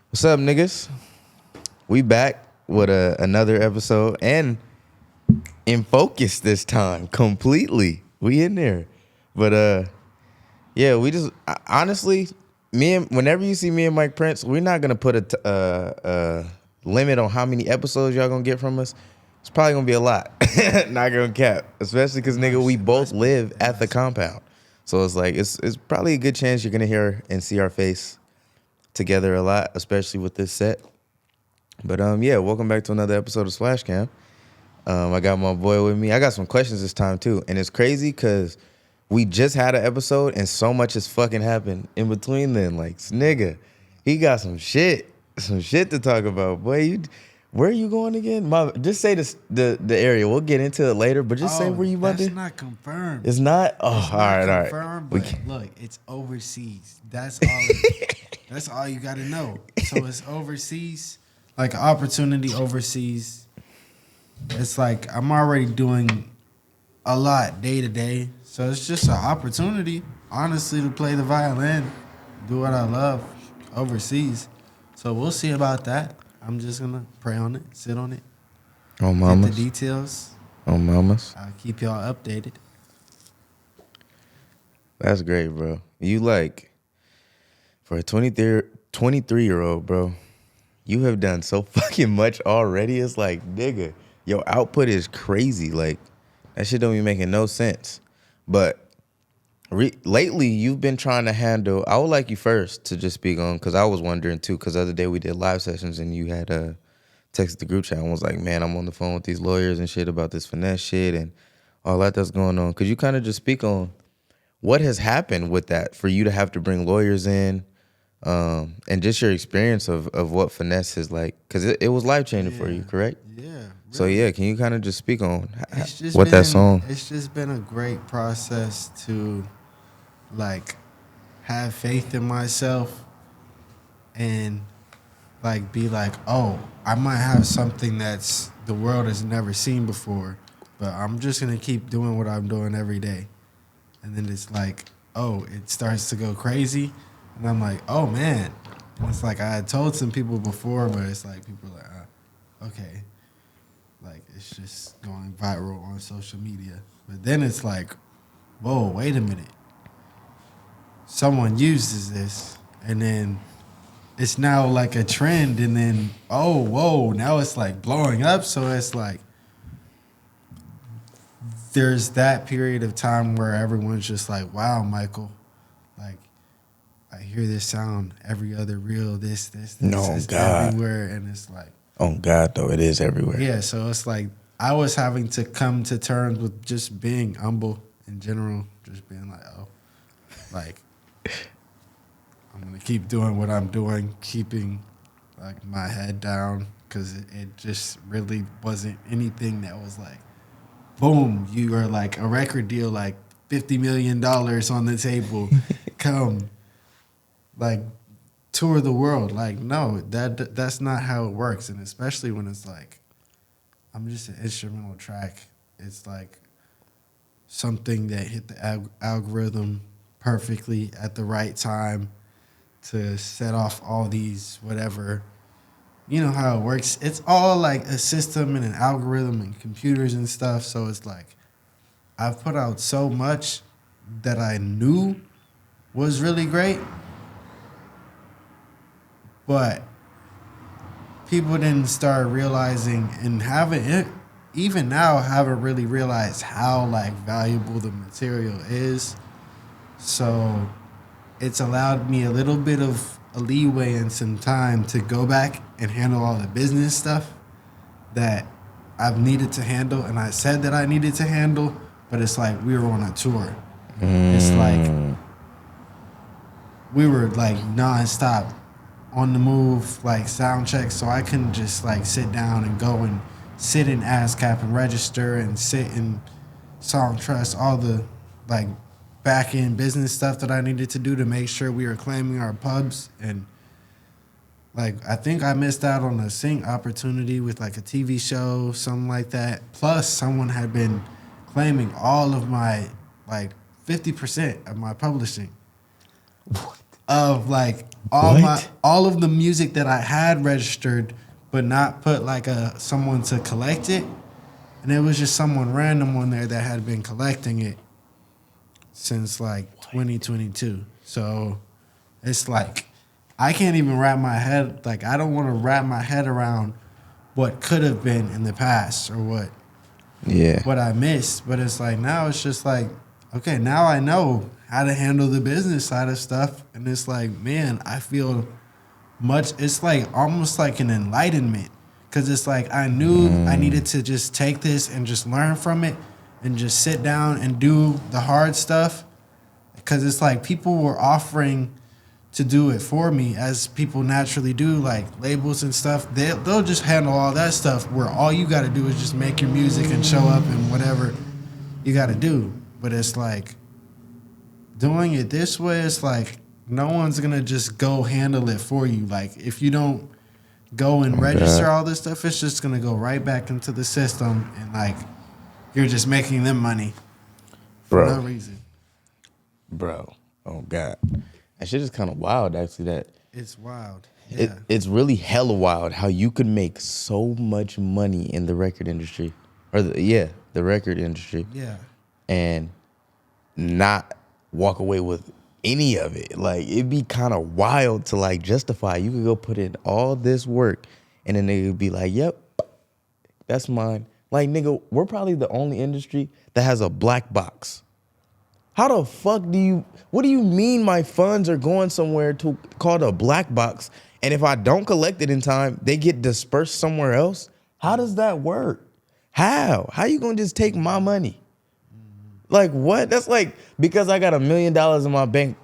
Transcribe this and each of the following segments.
What's up, niggas? We back with another episode and in focus this time completely. We in there, but yeah, we just honestly, me and whenever you see me and Mike Prince, we're not gonna put a limit on how many episodes y'all gonna get from us. It's probably gonna be a lot. Not gonna cap, especially because nigga, we both live at the compound, so it's like it's probably a good chance you're gonna hear and see our face together a lot, especially with this set. But yeah, welcome back to another episode of Splash Cam. I got my boy with me. I got some questions this time too, and it's crazy because we just had an episode and so much has fucking happened in between. Then, like, nigga, he got some shit to talk about. Boy, where are you going again? Just say the area. We'll get into it later, but just say where you about to. That's not confirmed. It's not. Oh, It's all not right, confirmed, all but right. look, it's overseas. That's all. That's all you got to know. So it's overseas, like opportunity overseas. It's like I'm already doing a lot day to day, so it's just an opportunity, honestly, to play the violin, do what I love overseas. So we'll see about that. I'm just gonna pray on it, sit on it, Oh, get mamas. the details. Oh, mamas. I'll keep y'all updated. That's great, bro. You like, for a 23-year-old, bro, you have done so fucking much already. It's like, nigga, your output is crazy. Like, that shit don't be making no sense. But lately, you've been trying to handle, I would like you first to just speak on, because I was wondering too, because the other day we did live sessions and you had texted the group chat and was like, man, I'm on the phone with these lawyers and shit about this finesse shit and all that's going on. Could you kind of just speak on what has happened with that for you to have to bring lawyers in, and just your experience of what finesse is like? Because it was life-changing for you, correct? Yeah. Really. So, yeah, can you kind of just speak on What that song? It's just been a great process to, like, have faith in myself and, like, be like, oh, I might have something that's the world has never seen before, but I'm just going to keep doing what I'm doing every day. And then it's like, oh, it starts to go crazy. And I'm like, oh, man. And it's like I had told some people before, but it's like people are like, okay. Like, it's just going viral on social media. But then it's like, whoa, wait a minute. Someone uses this, and then it's now like a trend, and then, oh, whoa, now it's like blowing up. So it's like, there's that period of time where everyone's just like, wow, Michael, like, I hear this sound every other reel, this No, is God. everywhere. And it's like, Oh, God, though, it is everywhere. yeah, so it's like I was having to come to terms with just being humble in general, just being like, oh, like, I'm going to keep doing what I'm doing, keeping, like, my head down, because it just really wasn't anything that was like, boom, you are like a record deal, like $50 million on the table, come, like, tour the world. Like, no, that's not how it works. And especially when it's like, I'm just an instrumental track. It's like something that hit the algorithm perfectly at the right time to set off all these whatever. You know how it works. It's all like a system and an algorithm and computers and stuff. So it's like I've put out so much that I knew was really great, but people didn't start realizing and even now haven't really realized how, like, valuable the material is. So it's allowed me a little bit of a leeway and some time to go back and handle all the business stuff that I've needed to handle, and I said that I needed to handle, but it's like we were on a tour. It's like we were like nonstop on the move, like sound checks, so I couldn't just like sit down and go and sit in ASCAP and register and sit in Song Trust, all the like back end business stuff that I needed to do to make sure we were claiming our pubs. And like I think I missed out on a sync opportunity with like a TV show, something like that. Plus someone had been claiming all of my like 50% of my publishing. What? of like What? all of the music that I had registered, but not put like someone to collect it, and it was just someone random on there that had been collecting it since like 2022. So it's like I can't even wrap my head, like I don't want to wrap my head around what could have been in the past or Yeah. what I missed. But it's like now it's just like, okay, now I know how to handle the business side of stuff. And it's like, man, I feel it's like almost like an enlightenment. Cause it's like I knew I needed to just take this and just learn from it and just sit down and do the hard stuff. Cause it's like people were offering to do it for me, as people naturally do, like labels and stuff. They'll just handle all that stuff, where all you got to do is just make your music and show up and whatever you got to do. But it's like doing it this way, it's like no one's gonna just go handle it for you. Like if you don't go and register all this stuff, it's just gonna go right back into the system, and like you're just making them money for no reason. Bro. Oh God. That shit is kind of wild, actually. That It's wild. Yeah. it's really hella wild how you could make so much money in the record industry, or the record industry, Yeah. and not walk away with any of it. Like it'd be kind of wild to like justify. You could go put in all this work, and then they would be like, "Yep, that's mine." Like nigga, we're probably the only industry that has a black box. How the fuck what do you mean my funds are going somewhere called a black box, and if I don't collect it in time, they get dispersed somewhere else? How does that work? How you gonna just take my money? Like what? That's like, because I got $1 million in my bank,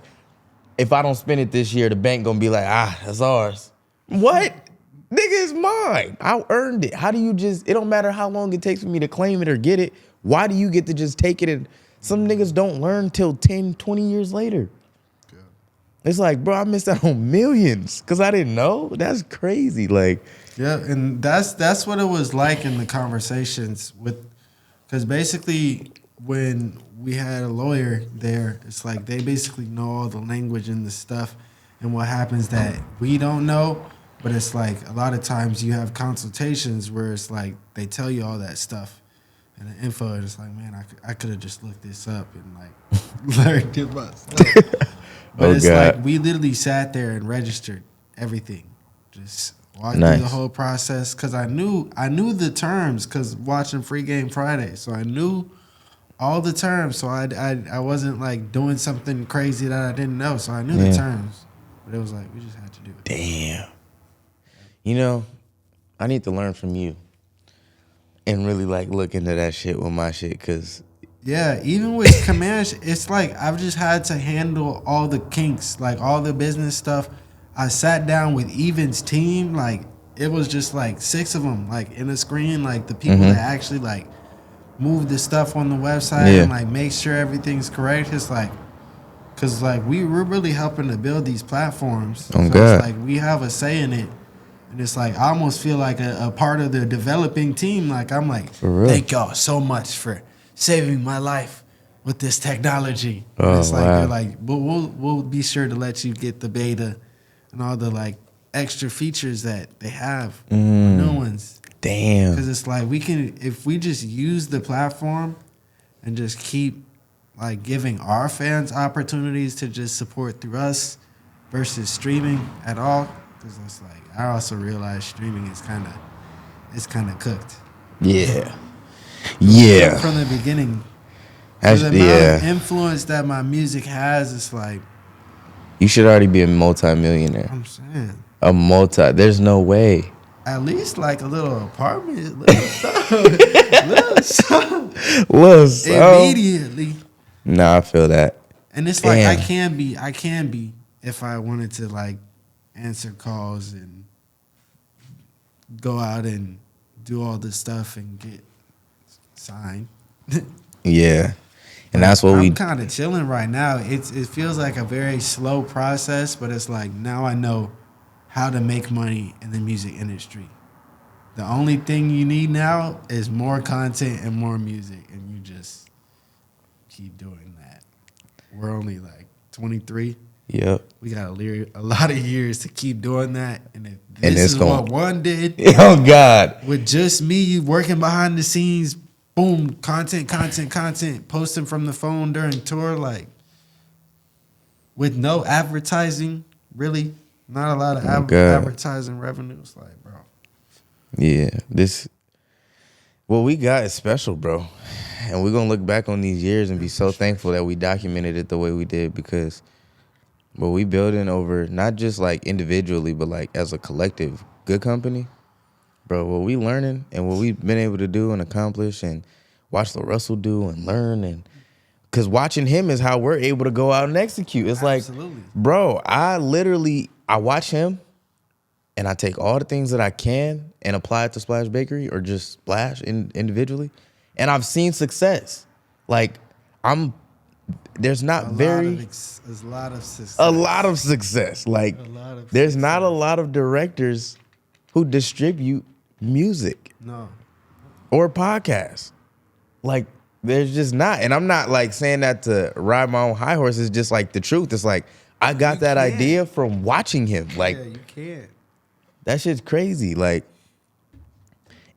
if I don't spend it this year, the bank gonna be like, that's ours. What? Nigga, it's mine. I earned it. How do you it don't matter how long it takes for me to claim it or get it. Why do you get to just take it? And some niggas don't learn till 10, 20 years later. Yeah. It's like, bro, I missed out on millions because I didn't know. That's crazy. Like, yeah, and that's what it was like in the conversations because basically when we had a lawyer there, it's like they basically know all the language and the stuff and what happens that we don't know. But it's like a lot of times you have consultations where it's like they tell you all that stuff and the info, and it's like, man, I could have just looked this up and like learned it myself. But it's God. like we literally sat there and registered everything, just walked through the whole process, because I knew the terms, because watching Free Game Friday, so I knew all the terms. So I wasn't like doing something crazy that I didn't know. So I knew the terms, but it was like we just had to do it. Damn. You know, I need to learn from you and really like look into that shit with my shit, because yeah, even with Command, it's like I've just had to handle all the kinks, like all the business stuff. I sat down with Evan's team, like it was just like 6 of them, like in a screen, like the people that actually like move the stuff on the website and like make sure everything's correct. It's like, cause like we're really helping to build these platforms. Oh, so God. It's like we have a say in it. And it's like I almost feel like a part of the developing team. Like I'm like, thank y'all so much for saving my life with this technology. And it's like they're like, we'll be sure to let you get the beta and all the like extra features that they have, new ones. Damn. Because it's like if we just use the platform and just keep like giving our fans opportunities to just support through us versus streaming at all. Because it's like I also realize streaming is kind of cooked. Yeah. From the beginning. For the amount of influence that my music has, it's like you should already be a multi-millionaire. I'm saying. There's no way. At least like a little apartment, little something. Immediately. Nah, I feel that. And it's like I can be if I wanted to like answer calls and go out and do all this stuff and get signed. Yeah. And that's what I'm kind of chilling right now. It feels like a very slow process, but it's like now I know how to make money in the music industry. The only thing you need now is more content and more music, and you just keep doing that. We're only like 23, Yep. We got a lot of years to keep doing that. And if And this it's is going. what one did Oh God. with just me working behind the scenes, boom, content, posting from the phone during tour, like with no advertising, really, not a lot of Oh God. advertising revenues, like, bro. Yeah. What we got is special, bro. And we're gonna look back on these years and be so thankful that we documented it the way we did, because what we building over, not just like individually, but like as a collective good company, bro. What we learning and what we've been able to do and accomplish and watch the Russell do and learn, and because watching him is how we're able to go out and execute. It's like, Absolutely. bro, I watch him and I take all the things that I can and apply it to Splash Bakery or just Splash individually, and I've seen success. Like there's not There's a lot of success. a lot of success. Like A lot of there's not a success. lot of directors who distribute music No. or podcasts. Like there's just not. And I'm not like saying that to ride my own high horse. It's just like the truth. It's like I got that can't. idea from watching him. Like Yeah, you can't. that shit's crazy. Like,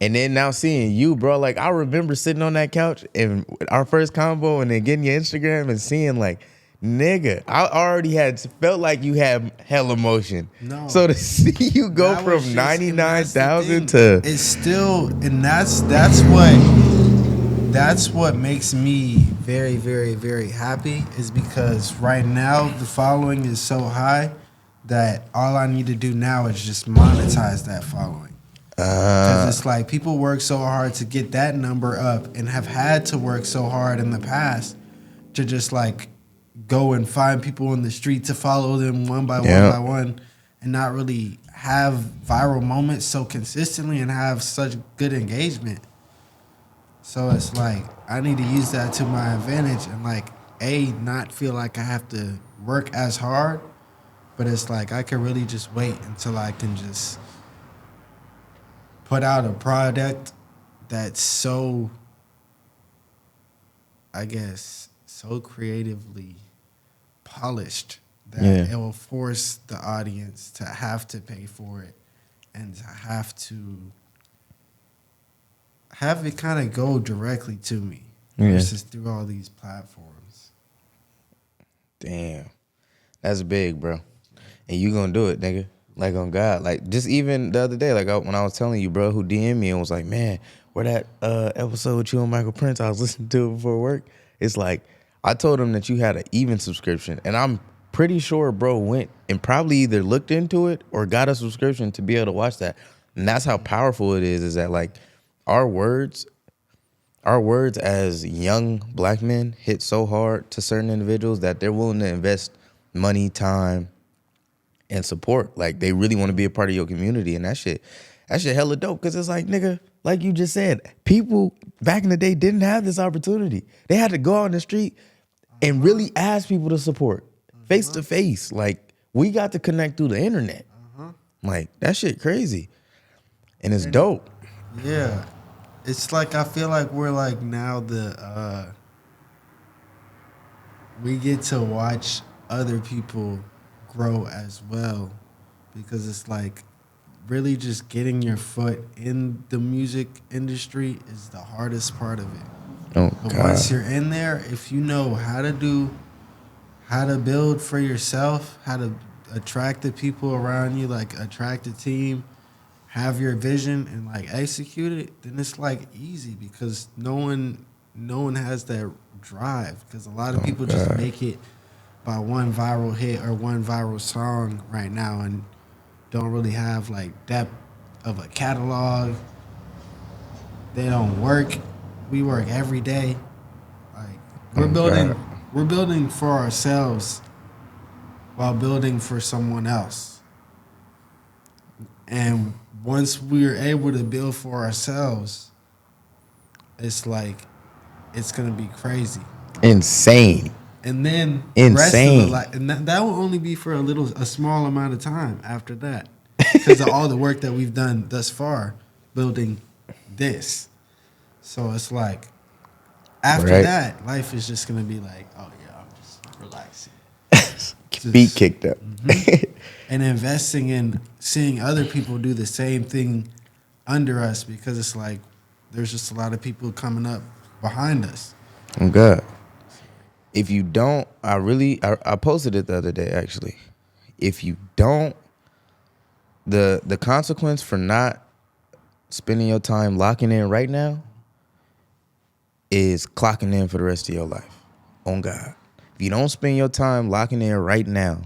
and then now seeing you, bro. Like I remember sitting on that couch and our first combo, and then getting your Instagram and seeing like, nigga, I already had felt like you had hell emotion. No. So to see you go That was from just- 99,000 and that's the to thing. It's still, and that's what makes me very, very, very happy, is because right now the following is so high that all I need to do now is just monetize that following. Because it's like people work so hard to get that number up and have had to work so hard in the past to just like go and find people in the street to follow them one by one and not really have viral moments so consistently and have such good engagement. So it's like I need to use that to my advantage and like not feel like I have to work as hard, but it's like I can really just wait until I can just put out a product that's so, I guess, so creatively polished that it will force the audience to have to pay for it and to have it kind of go directly to me versus through all these platforms. damn, that's big, bro. And you gonna do it, nigga. Like on God. Like just even the other day, like when I was telling you, bro, who DM'd me and was like, man, where that episode with you and Michael Prince, I was listening to it before work. It's like I told him that you had an even subscription, and I'm pretty sure bro went and probably either looked into it or got a subscription to be able to watch that. And that's how powerful it is that like our words as young black men hit so hard to certain individuals that they're willing to invest money, time, and support. Like they really want to be a part of your community, and that shit hella dope. Cause it's like, nigga, like you just said, people back in the day didn't have this opportunity. They had to go out on the street and really ask people to support face to face. Like we got to connect through the internet. Like that shit crazy, and it's dope. Yeah, it's like I feel like we're like now we get to watch other people grow as well, because it's like really just getting your foot in the music industry is the hardest part of it. Oh But God. once you're in there, if you know how to build for yourself, how to attract the people around you, like attract a team, have your vision and like execute it, then it's like easy, because no one has that drive, because a lot of people just make it by one viral hit or one viral song right now and don't really have like depth of a catalog. They don't work. We work every day. Like we're building for ourselves while building for someone else. And once we're able to build for ourselves, it's like it's gonna be crazy. Insane. And then the rest of Insane. the life, and that will only be for a small amount of time after that, because of all the work that we've done thus far building this. So it's like after that, life is just gonna be like, oh yeah, I'm just relaxing. feet kicked up. And investing in seeing other people do the same thing under us, because it's like there's just a lot of people coming up behind us. Oh God. If you don't, I posted it the other day actually. If you don't, the consequence for not spending your time locking in right now is clocking in for the rest of your life. On God. If you don't spend your time locking in right now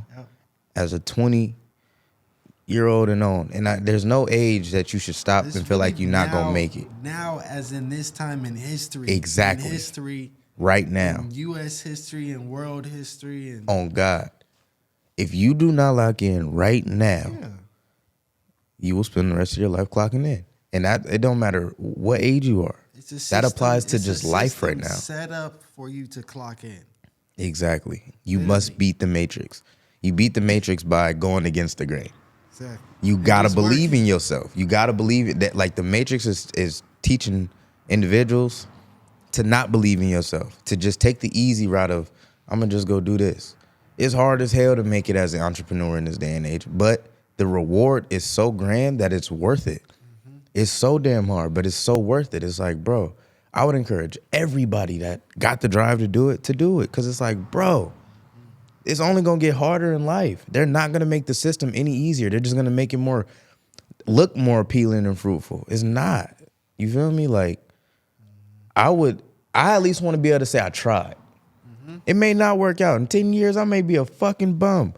as a 20-year-old and on, and there's no age that you should stop and feel like you're not going to make it. Now, as in this time in history. Exactly. In history. Right now. In U.S. history and world history. And on God. If you do not lock in right now, you will spend the rest of your life clocking in. And that it don't matter what age you are. That applies to just life right now. Set up for you to clock in. Exactly. You must beat the Matrix. You beat the Matrix by going against the grain. Exactly. You gotta believe in yourself. You gotta believe that, like, the Matrix is teaching individuals to not believe in yourself, to just take the easy route of, I'm gonna just go do this. It's hard as hell to make it as an entrepreneur in this day and age, but the reward is so grand that it's worth it. It's so damn hard, but it's so worth it. It's like, bro, I would encourage everybody that got the drive to do it. Because it's like, bro, it's only going to get harder in life. They're not going to make the system any easier. They're just going to make it look more appealing and fruitful. It's not. You feel me? Like, I at least want to be able to say I tried. It may not work out. In 10 years, I may be a fucking bum.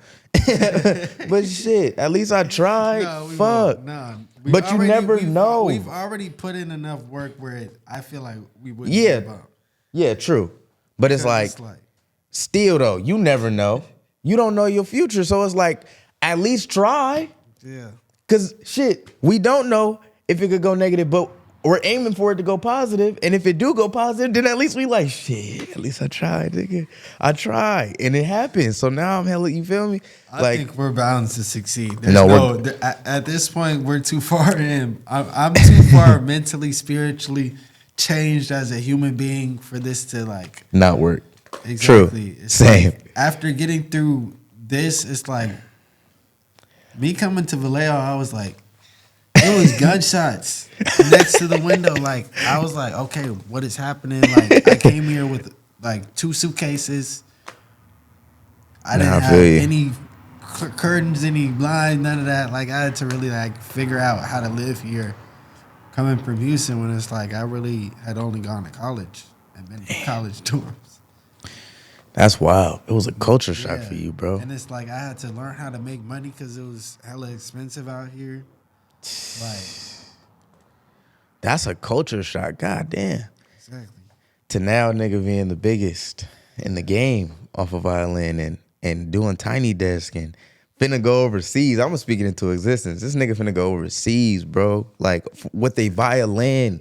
But shit, at least I tried. Fuck. But you never know. We've already put in enough work where I feel like we wouldn't be a bum. Yeah, true. But it's like, still though, you never know. You don't know your future. So it's like, at least try. Yeah. Because shit, we don't know if it could go negative, but we're aiming for it to go positive. And if it do go positive, then at least we like, shit, at least I tried, nigga. I tried. And it happened. So now I'm hella, you feel me? I think we're bound to succeed. At this point, we're too far in. I'm too far mentally, spiritually changed as a human being for this to like not work. Exactly. True. It's Same. Like, after getting through this, it's like me coming to Vallejo, I was like, it was gunshots next to the window. Like, I was like, okay, what is happening? Like, I came here with like 2 suitcases. I didn't have any curtains, any blinds, none of that. Like, I had to really like figure out how to live here coming from Houston when it's like I really had only gone to college and been in college dorms. That's wild. It was a culture shock for you, bro. And it's like I had to learn how to make money because it was hella expensive out here. Like, that's a culture shock. God damn. Exactly. To now, nigga being the biggest in the game off of violin and doing Tiny Desk and finna go overseas. I'm speaking into existence. This nigga finna go overseas, bro. Like with a violin.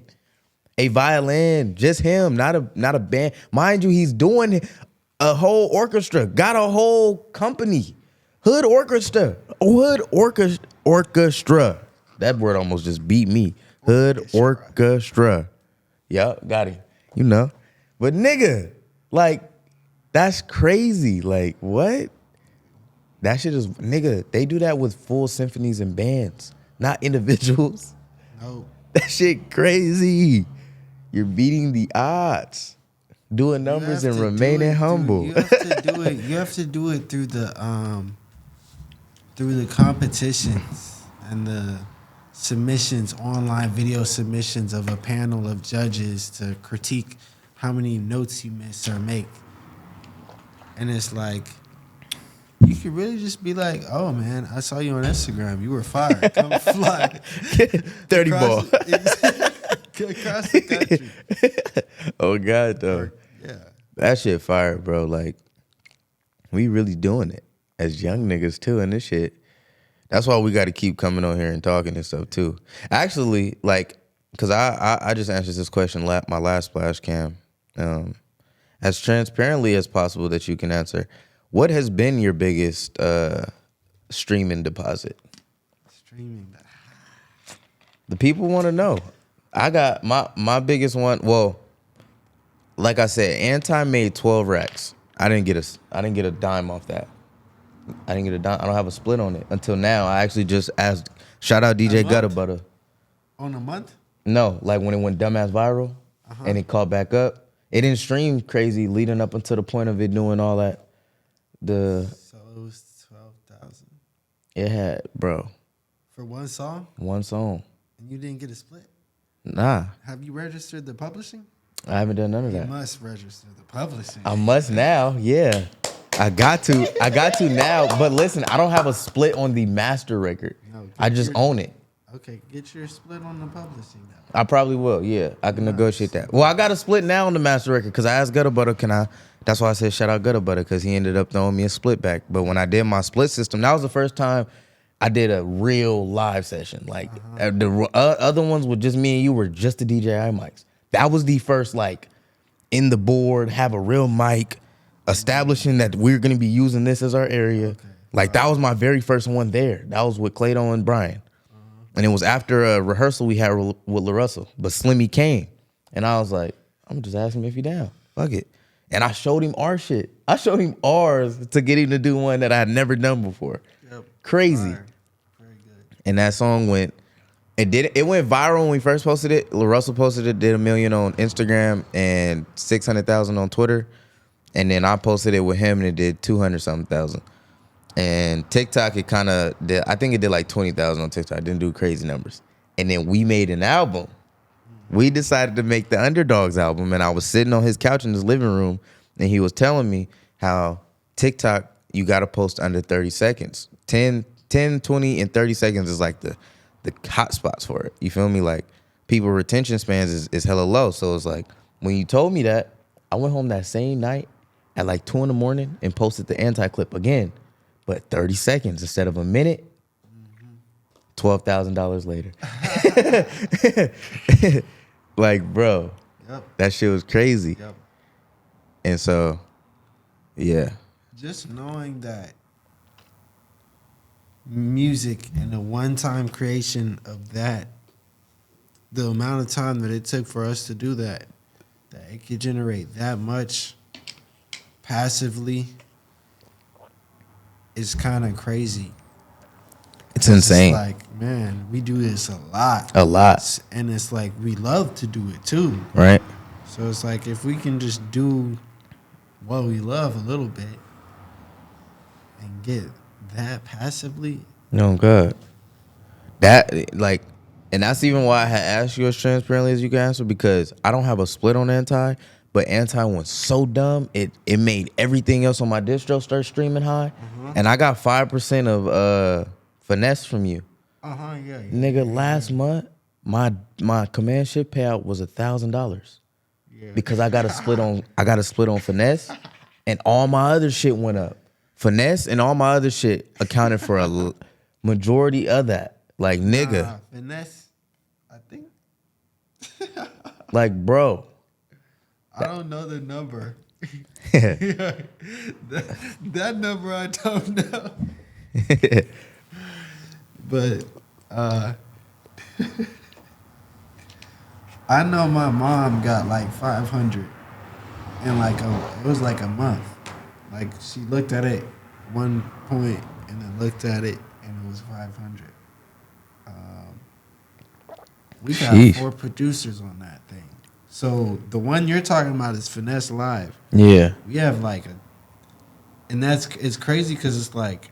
A violin. Just him, not a band. Mind you, he's doing a whole orchestra. Got a whole company. Hood Orchestra. Orchestra. That word almost just beat me. Hood Orchestra. Yup, got it. You know. But nigga, like, that's crazy. Like, what? That shit is, nigga, they do that with full symphonies and bands, not individuals. No. That shit crazy. You're beating the odds. Doing numbers and remaining humble. You have to do it. You have to do it through the competitions and the submissions, online video submissions of a panel of judges to critique how many notes you miss or make. And it's like, you could really just be like, oh man, I saw you on Instagram. You were fire. Come fly. 30 ball. Across the country. Oh God, though. Yeah. That shit fire, bro. Like, we really doing it as young niggas too in this shit. That's why we got to keep coming on here and talking and stuff too. Actually, like, because I just answered this question my last splash cam, as transparently as possible that you can answer. What has been your biggest streaming deposit? The people want to know. I got my biggest one. Well, like I said, Anti made 12 racks. I didn't get a dime off that. I didn't get a dime. I don't have a split on it until now. I actually just asked. Shout out DJ Gutter Butter. On a month? No, like when it went dumbass viral and it caught back up. It didn't stream crazy leading up until the point of it doing all that. So it was 12,000 It had, bro, for one song, one song. and you didn't get a split. Nah, Have you registered the publishing? I haven't done none of You that. must register the publishing. I must now, yeah. I got to now. But listen, I don't have a split on the master record. No, I just own it. Okay, get your split on the publishing now. I probably will, yeah. I can negotiate that. Well, I got a split now on the master record because I asked Gutter Butter, can I? That's why I said shout out Gutter Butter because he ended up throwing me a split back. But when I did my split system, that was the first time I did a real live session. Like the other ones with just me and you were just the DJI mics. That was the first like in the board, have a real mic, establishing that we're gonna be using this as our area. Okay. Like that was my very first one there. That was with Clayton and Brian. And it was after a rehearsal we had with LaRussell. But Slimmy came. And I was like, I'm just asking him if he down. Fuck it. And I showed him our shit. I showed him ours to get him to do one that I had never done before. Yep. Crazy. Fire. Very good. And that song went viral when we first posted it. LaRussell posted it, did 1 million on Instagram and 600,000 on Twitter. And then I posted it with him and it did 200-something thousand. And TikTok, it kind of did, I think it did like 20,000 on TikTok. It didn't do crazy numbers. And then we made an album. We decided to make the Underdogs album. And I was sitting on his couch in his living room and he was telling me how TikTok, you got to post under 30 seconds. 10, 20, and 30 seconds is like the hot spots for it. You feel me? Like people retention spans is hella low. So it's like when you told me that, I went home that same night at like 2 a.m. and posted the anti-clip again. But 30 seconds instead of a minute, $12,000 later. Like, bro, that shit was crazy. Yep. And so, yeah. Just knowing that music and the one-time creation of that, the amount of time that it took for us to do that it could generate that much passively is kind of crazy. It's insane. It's like, man, we do this a lot. A lot. And it's like we love to do it too. Right. So it's like if we can just do what we love a little bit and get that passively. No, God. That, like, and that's even why I had asked you as transparently as you can answer, because I don't have a split on Anti, but Anti went so dumb, it made everything else on my distro start streaming high. And I got 5% of finesse from you. Yeah. Nigga, last month, my command ship payout was $1,000. Yeah. Because I got a split on finesse, and all my other shit went up. Finesse and all my other shit accounted for a majority of that. Like, nigga. Finesse, I think. Like, bro. I don't know the number. that number I don't know. But I know my mom got like 500 in it was like a month. Like she looked at it one point and then looked at it and it was 500. We got 4 producers on that thing. So the one you're talking about is Finesse Live. Yeah. We have and it's crazy because it's like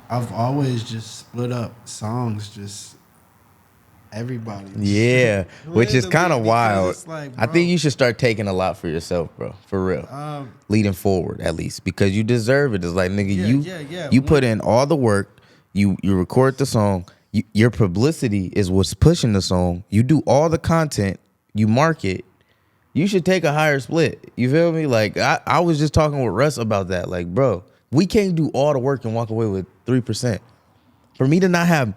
I've always just split up songs, just everybody. Yeah, which is kind of wild. Like, I think you should start taking a lot for yourself, bro. For real. Leading forward, at least, because you deserve it. It's like, nigga, you put in all the work. You record the song. Your publicity is what's pushing the song. You do all the content. You market. You should take a higher split. You feel me? Like, I was just talking with Russ about that. Like, bro, we can't do all the work and walk away with 3%. For me to not have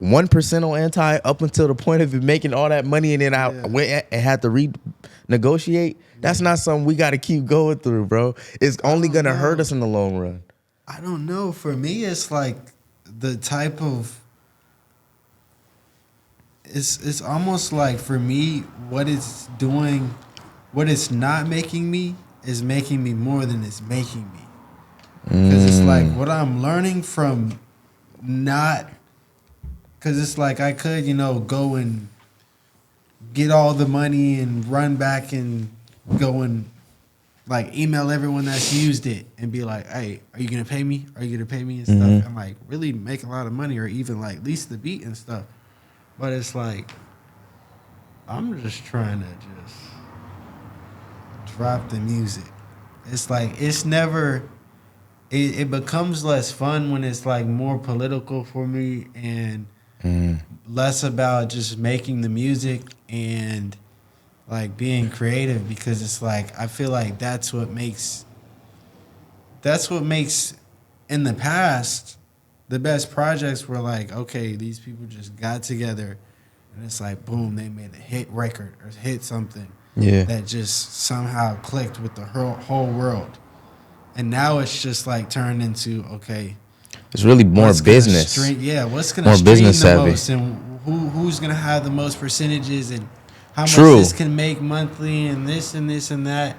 1% on Anti up until the point of it making all that money and then I went and had to renegotiate, that's not something we got to keep going through, bro. It's only going to hurt us in the long run. I don't know. For me, it's like the type of... It's almost like, for me, what it's doing, what it's not making me is making me more than it's making me. Because it's like what I'm learning from not. Because it's like I could, go and get all the money and run back and go and like email everyone that's used it and be like, hey, are you gonna pay me? Are you gonna pay me and stuff? And like really make a lot of money or even like lease the beat and stuff. But it's like I'm just trying to just drop the music. It's like it's never it becomes less fun when it's like more political for me and less about just making the music and like being creative because it's like I feel like that's what makes in the past the best projects were like, okay, these people just got together and it's like boom, they made a hit record or hit something that just somehow clicked with the whole world. And now it's just like turned into, okay, it's really more business. What's gonna more stream business the savvy. most and who's gonna have the most percentages and how much True. this can make monthly and this and this and that.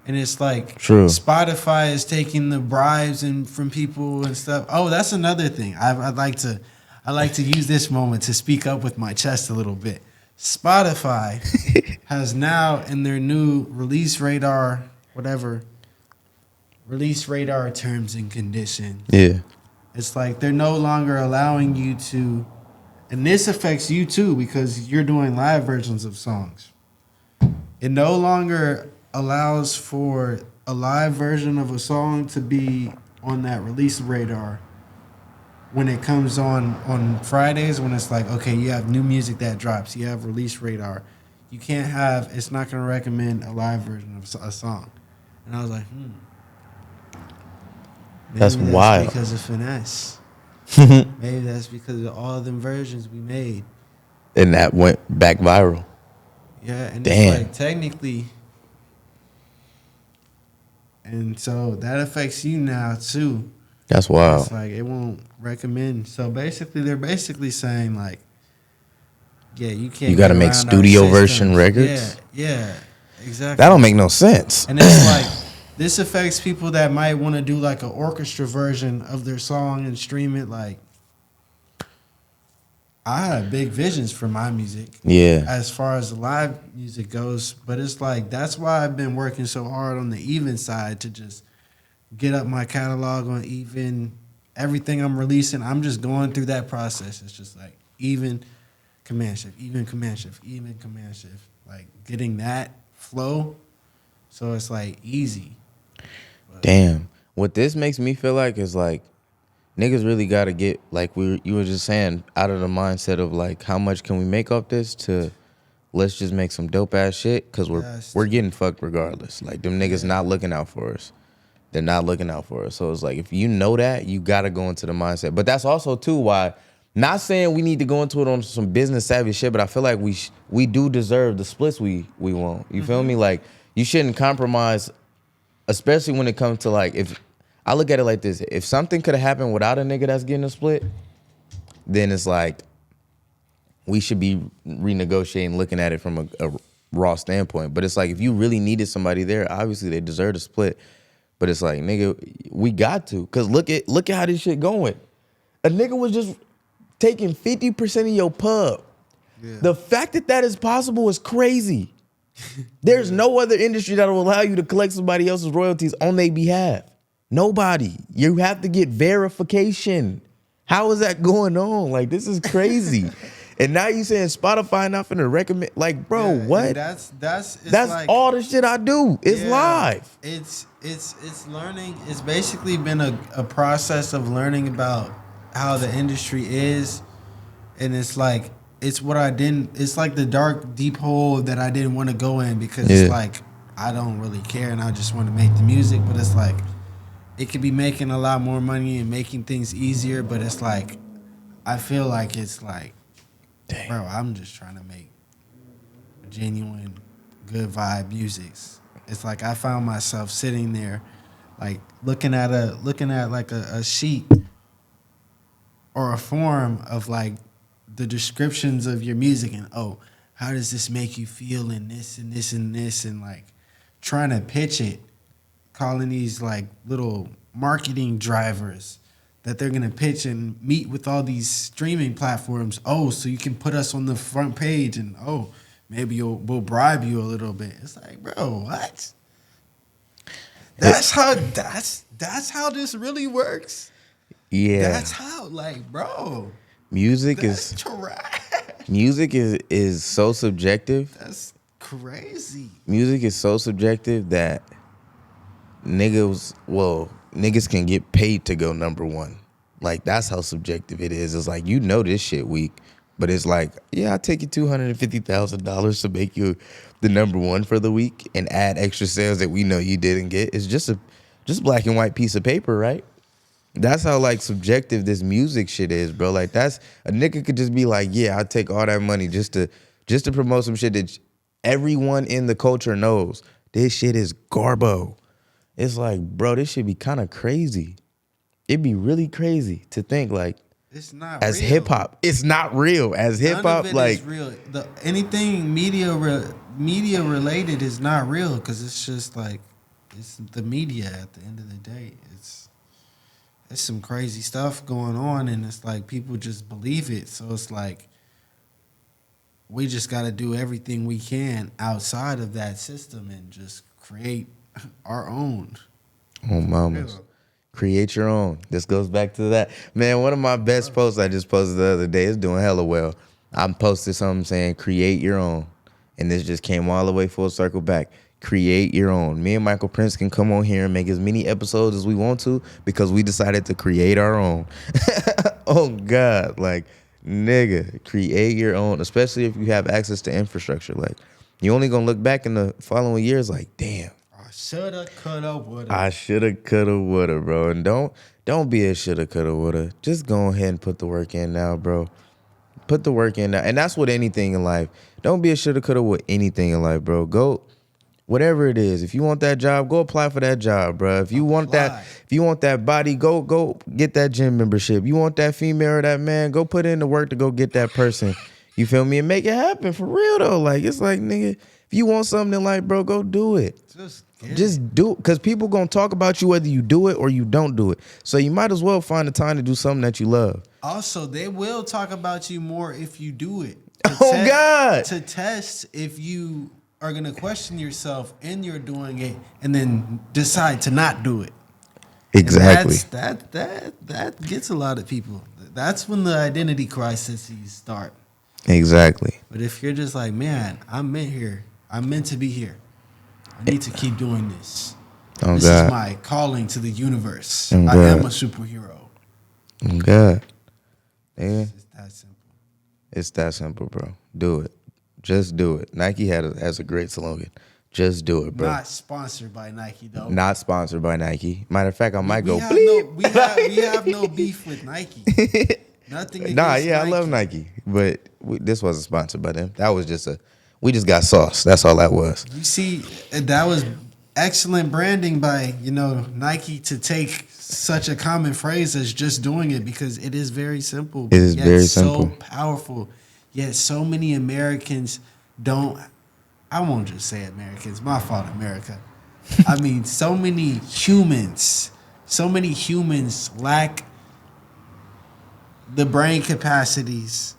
And it's like True. Spotify is taking the bribes and from people and stuff. Oh, that's another thing. I'd like to use this moment to speak up with my chest a little bit. Spotify has now in their new release radar terms and conditions. Yeah. It's like they're no longer allowing you to, and this affects you too because you're doing live versions of songs. It no longer allows for a live version of a song to be on that release radar when it comes on Fridays when it's like, okay, you have new music that drops, you have release radar. You can't have, it's not going to recommend a live version of a song. And I was like, Maybe that's wild. Because of finesse. Maybe that's because of all them versions we made. And that went back viral. Yeah, and damn. It's like technically, and so that affects you now too. That's wild. It's like it won't recommend. So basically, they're basically saying like, yeah, you can't. You got to make studio version records. Yeah, exactly. That don't make no sense. And it's like this affects people that might want to do like an orchestra version of their song and stream it. Like, I had big visions for my music. Yeah. As far as the live music goes, but it's like that's why I've been working so hard on the even side to just get up my catalog on even. Everything I'm releasing, I'm just going through that process. It's just like even command shift, even command shift, even command shift. Like getting that flow, so it's like easy. But damn. What this makes me feel like is like niggas really got to get, like you were just saying, out of the mindset of like how much can we make off this to let's just make some dope ass shit because we're getting fucked regardless. Like them niggas not looking out for us. They're not looking out for us. So it's like if you know that, you got to go into the mindset. But that's also too why, not saying we need to go into it on some business savvy shit, but I feel like we do deserve the splits we want. You feel me? Like you shouldn't compromise, especially when it comes to like, if I look at it like this, if something could have happened without a nigga that's getting a split, then it's like we should be renegotiating, looking at it from a raw standpoint. But it's like if you really needed somebody there, obviously they deserve a split. But it's like, nigga, we got to. Cause look at how this shit going. A nigga was just taking 50% of your pub. Yeah. The fact that is possible is crazy. There's no other industry that will allow you to collect somebody else's royalties on their behalf. Nobody. You have to get verification. How is that going on? Like, this is crazy. And now you saying Spotify not finna recommend, like, bro, what? That's like, all the shit I do. It's live. It's learning. It's basically been a process of learning about how the industry is, and it's like it's what I didn't. It's like the dark, deep hole that I didn't want to go in because it's like I don't really care and I just want to make the music. But it's like it could be making a lot more money and making things easier. But it's like I feel like it's like. Dang. Bro, I'm just trying to make genuine, good vibe music. It's like I found myself sitting there, like looking at like a sheet or a form of like the descriptions of your music and how does this make you feel in this and this and this and like trying to pitch it calling these like little marketing drivers that they're gonna pitch and meet with all these streaming platforms. Oh, so you can put us on the front page, and maybe we'll bribe you a little bit. It's like, bro, what? That's how this really works. Yeah. That's how, like, bro. Music That's is trash. music is so subjective. That's crazy. Music is so subjective that niggas can get paid to go number one. Like, that's how subjective it is. It's like, this shit weak, but it's like, yeah, I'll take you $250,000 to make you the number one for the week and add extra sales that we know you didn't get. It's just black and white piece of paper, right? That's how like subjective this music shit is, bro. Like, that's a nigga could just be like, yeah, I'll take all that money just to promote some shit that everyone in the culture knows. This shit is garbo. It's like, bro, this should be kind of crazy. It'd be really crazy to think like, it's not as real. hip hop. It's not real as hip hop. None of it Like, is real. Anything media related is not real because it's just like it's the media. At the end of the day, it's some crazy stuff going on, and it's like people just believe it. So it's like we just got to do everything we can outside of that system and just create our own. oh mamas. Create your own. This goes back to that. Man, one of my best posts I just posted the other day is doing hella well. I posted something saying, create your own. And this just came all the way full circle back. Create your own. Me and Michael Prince can come on here and make as many episodes as we want to because we decided to create our own. Oh, God. Like, nigga, create your own, especially if you have access to infrastructure. Like, you only going to look back in the following years like, damn. Shoulda, coulda, woulda. I shoulda, coulda, woulda, bro. And don't be a shoulda, coulda, woulda. Just go ahead and put the work in now, bro. Put the work in now. And that's with anything in life. Don't be a shoulda, coulda with anything in life, bro. Go, whatever it is. If you want that job, go apply for that job, bro. If you want that body, go get that gym membership. You want that female or that man, go put in the work to go get that person. You feel me? And make it happen for real though. Like, it's like, nigga, if you want something in life, bro, go do it. Just do it, because people gonna talk about you whether you do it or you don't do it. So you might as well find the time to do something that you love. Also, they will talk about you more if you do it. God. To test if you are gonna question yourself and you're doing it, and then decide to not do it. Exactly. That gets a lot of people. That's when the identity crises start. Exactly. But if you're just like, man, I'm meant to be here. I need to keep doing this. Oh, this God. is my calling to the universe. Oh, I am a superhero. Oh, God. Yeah. It's that simple. It's that simple, bro. Do it. Just do it. Nike has a great slogan. Just do it, bro. Not sponsored by Nike, though. Not sponsored by Nike. Matter of fact, I might go. We have no beef with Nike. Nothing against Nike. I love Nike, but this wasn't sponsored by them. That was just we just got sauce. That's all that was. You see, that was excellent branding by, Nike to take such a common phrase as just doing it, because it is very simple. It is very simple. So powerful. Yet so many Americans don't, I won't just say Americans, my fault, America. I mean, so many humans lack the brain capacities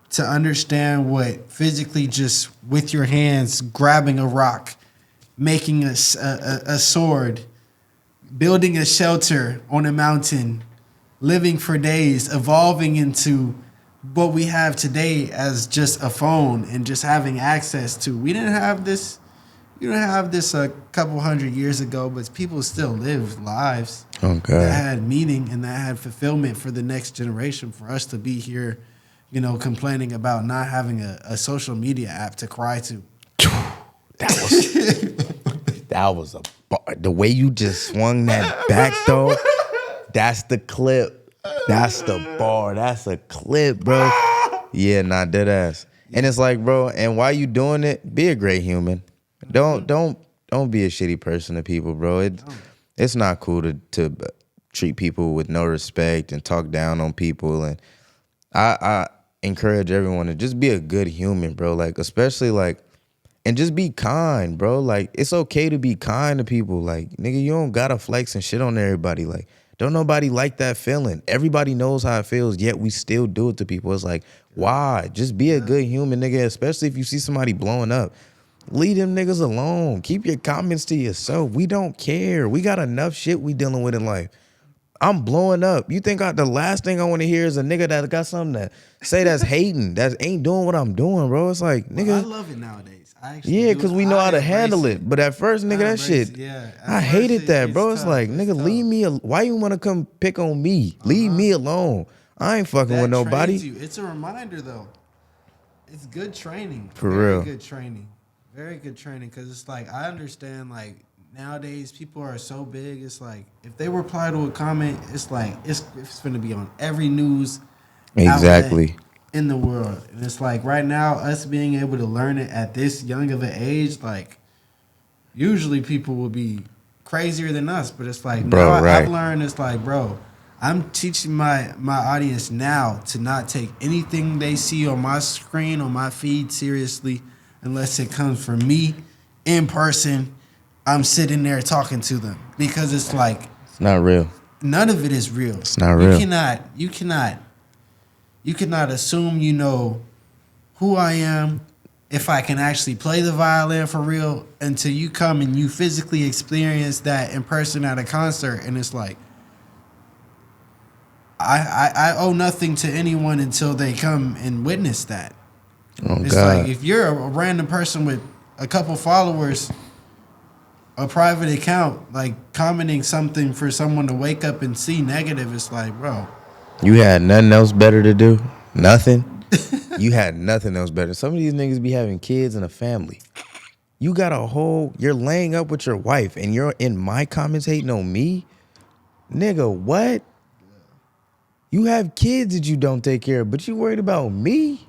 to understand what physically just with your hands grabbing a rock, making a sword, building a shelter on a mountain, living for days, evolving into what we have today as just a phone and just having access to. We didn't have this. You didn't have this a couple hundred years ago, but people still lived lives that had meaning and that had fulfillment for the next generation. For us to be here, complaining about not having a social media app to cry to. That was a bar. The way you just swung that back, though, that's the clip. That's the bar. That's a clip, bro. Yeah, dead ass. And it's like, bro, and while you doing it, be a great human. Don't be a shitty person to people, bro. It's not cool to treat people with no respect and talk down on people. And I encourage everyone to just be a good human, bro. Like, especially like And just be kind, bro. Like, it's okay to be kind to people. Like, nigga, you don't gotta flex and shit on everybody. Like, don't nobody like that feeling. Everybody knows how it feels, yet we still do it to people. It's like, why? Just be a good human, nigga, especially if you see somebody blowing up. Leave them niggas alone. Keep your comments to yourself. We don't care. We got enough shit we dealing with in life. I'm blowing up. You think the last thing I want to hear is a nigga that got something to say that's hating, that ain't doing what I'm doing, bro. It's like, nigga. Well, I love it nowadays. I actually Yeah, because we know how to handle it. But at first, nigga, that shit, I hated that, bro. It's like, nigga, leave me. Why you want to come pick on me? Leave me alone. I ain't fucking with nobody. It's a reminder, though. It's good training. For Very real. good training. Very good training. Because it's like, I understand, like, nowadays people are so big. It's like, if they reply to a comment, it's like, it's going to be on every news Exactly. outlet in the world. And it's like, right now, us being able to learn it at this young of an age, like, usually people will be crazier than us. But it's like, Bro, now right. I've learned, it's like, bro, I'm teaching my audience now to not take anything they see on my screen, on my feed, seriously, unless it comes from me in person. I'm sitting there talking to them, because it's like, It's not real. none of it is real. It's not real. You cannot assume you know who I am, if I can actually play the violin for real, until you come and you physically experience that in person at a concert. And it's like, I owe nothing to anyone until they come and witness that. Oh, It's God. like, if you're a random person with a couple followers, a private account, like commenting something for someone to wake up and see negative, it's like, bro, You had nothing else better to do? Nothing? You had nothing else better. Some of these niggas be having kids and a family. You got you're laying up with your wife and you're in my comments hating on me? Nigga, what? You have kids that you don't take care of, but you worried about me?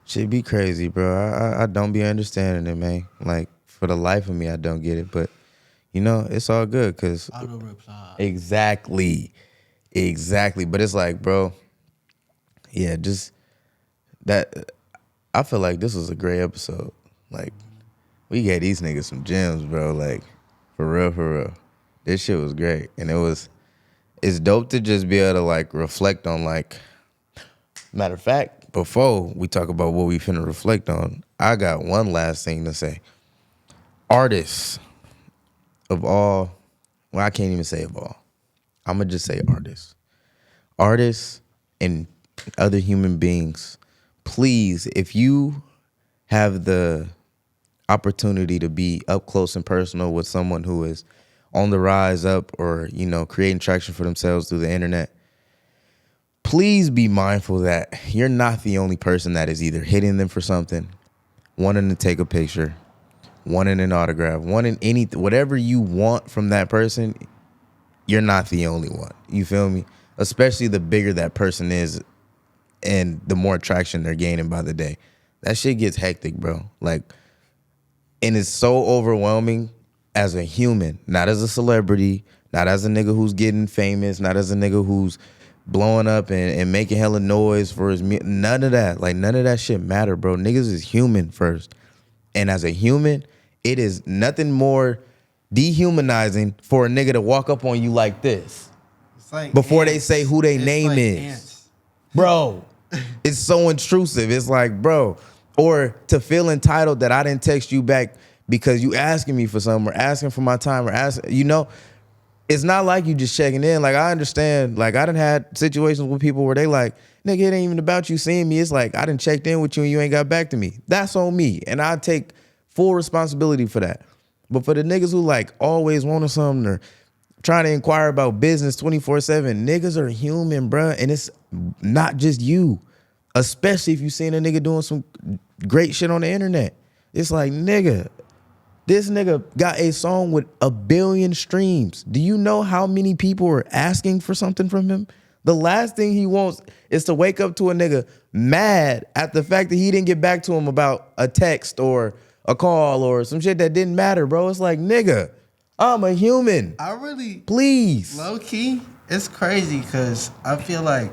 Shit be crazy, bro. I don't be understanding it, man. Like, for the life of me, I don't get it. But, you know, it's all good because... auto reply. Exactly. But it's like, bro, yeah, just that. I feel like this was a great episode. Like, we gave these niggas some gems, bro. Like, for real. This shit was great. And it's dope to just be able to, like, reflect on, like, matter of fact, before we talk about what we finna reflect on, I got one last thing to say. Artists of all, well, I can't even say of all. I'm going to just say artists. Artists and other human beings, please, if you have the opportunity to be up close and personal with someone who is on the rise up or, you know, creating traction for themselves through the internet, please be mindful that you're not the only person that is either hitting them for something, wanting to take a picture, wanting an autograph, wanting whatever you want from that person. You're not the only one. You feel me? Especially the bigger that person is and the more traction they're gaining by the day. That shit gets hectic, bro. Like, and it's so overwhelming as a human, not as a celebrity, not as a nigga who's getting famous, not as a nigga who's blowing up and making hella noise for his none of that. Like, none of that shit matter, bro. Niggas is human first. And as a human, it is nothing more dehumanizing for a nigga to walk up on you like this Like before ants. they say who their It's name like is. ants. Bro, it's so intrusive. It's like, bro, or to feel entitled that I didn't text you back because you asking me for something or asking for my time or asking, you know, it's not like you just checking in. Like, I understand, like, I done had situations with people where they like, nigga, it ain't even about you seeing me. It's like, I done checked in with you and you ain't got back to me. That's on me. And I take full responsibility for that. But for the niggas who like always wanting something or trying to inquire about business 24/7, niggas are human, bruh. And it's not just you. Especially if you seen a nigga doing some great shit on the internet. It's like, nigga, this nigga got a song with 1 billion streams. Do you know how many people are asking for something from him? The last thing he wants is to wake up to a nigga mad at the fact that he didn't get back to him about a text or a call or some shit that didn't matter, bro. It's like, nigga, I'm a human. I really, Please. low key, it's crazy because I feel like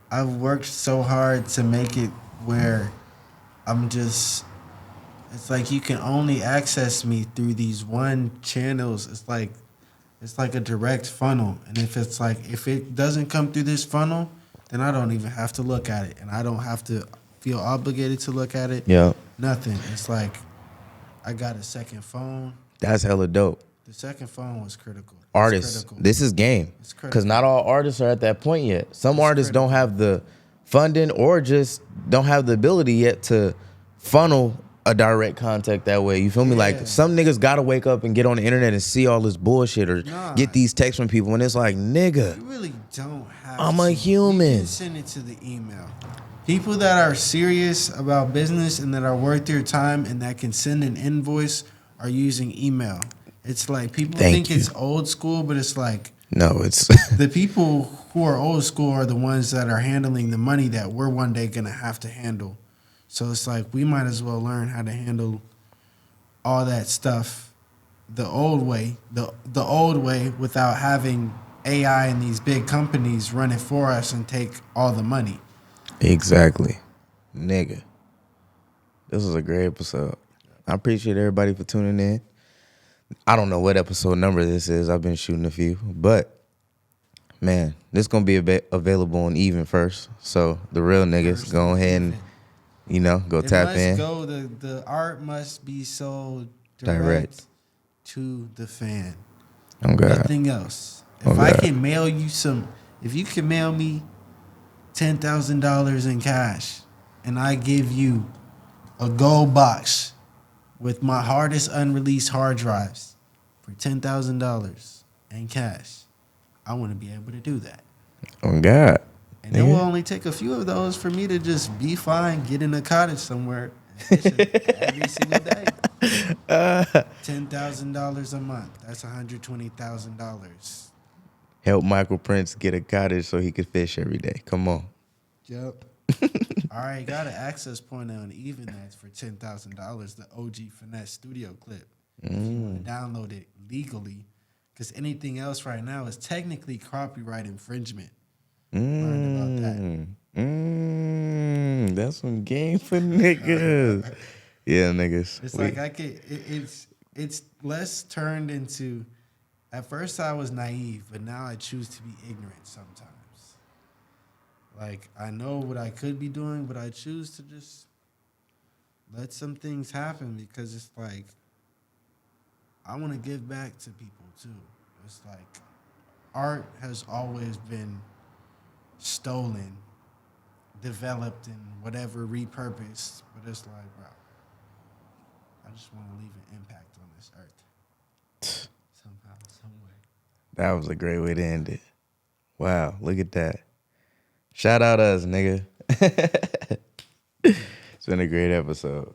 I've worked so hard to make it where I'm just It's like you can only access me through these one channels. It's like a direct funnel. And if it doesn't come through this funnel, then I don't even have to look at it. And I don't have to feel obligated to look at it. Yeah. Nothing. It's like I got a second phone. That's hella dope. The second phone was critical. It's Artists, critical. this is game. It's critical. Because not all artists are at that point yet. Some artists critical. don't have the funding or just don't have the ability yet to funnel a direct contact that way. You feel me? Yeah. Like some niggas gotta wake up and get on the internet and see all this bullshit or Nah. get these texts from people and it's like, nigga, You really don't have I'm to. a human. You can send it to the email. People that are serious about business and that are worth their time and that can send an invoice are using email. It's like people think it's old school, but it's like no, it's the people who are old school are the ones that are handling the money that we're one day gonna have to handle. So it's like we might as well learn how to handle all that stuff the old way, the old way without having AI and these big companies run it for us and take all the money. exactly. Nigga. This was a great episode. I appreciate everybody for tuning in. I don't know what episode number this is. I've been shooting a few, but man, this gonna be available on Even first. So the real niggas go ahead and go It tap must in. go. The art must be sold Direct. direct to the fan. Oh God. Nothing else. If Oh, I God. can mail you if you can mail me $10,000 in cash, and I give you a gold box with my hardest unreleased hard drives for $10,000 in cash, I want to be able to do that. Oh God. And it will only take a few of those for me to just be fine, get in a cottage somewhere and fish it every single day. $10,000 a month. That's $120,000. Help Michael Prince get a cottage so he could fish every day. Come on. Yep. All right, got an access point on Even that's for $10,000. The OG Finesse studio clip. If you want to download it legally, because anything else right now is technically copyright infringement. Learned about that. That's some game for niggas. Yeah, niggas. It's like it's less turned into. At first, I was naive, but now I choose to be ignorant sometimes. Like I know what I could be doing, but I choose to just let some things happen because it's like I want to give back to people too. It's like art has always been stolen, developed, and whatever repurposed. But it's like, bro, I just want to leave an impact on this earth somehow, some way. That was a great way to end it. Wow, look at that. Shout out us, nigga. It's been a great episode.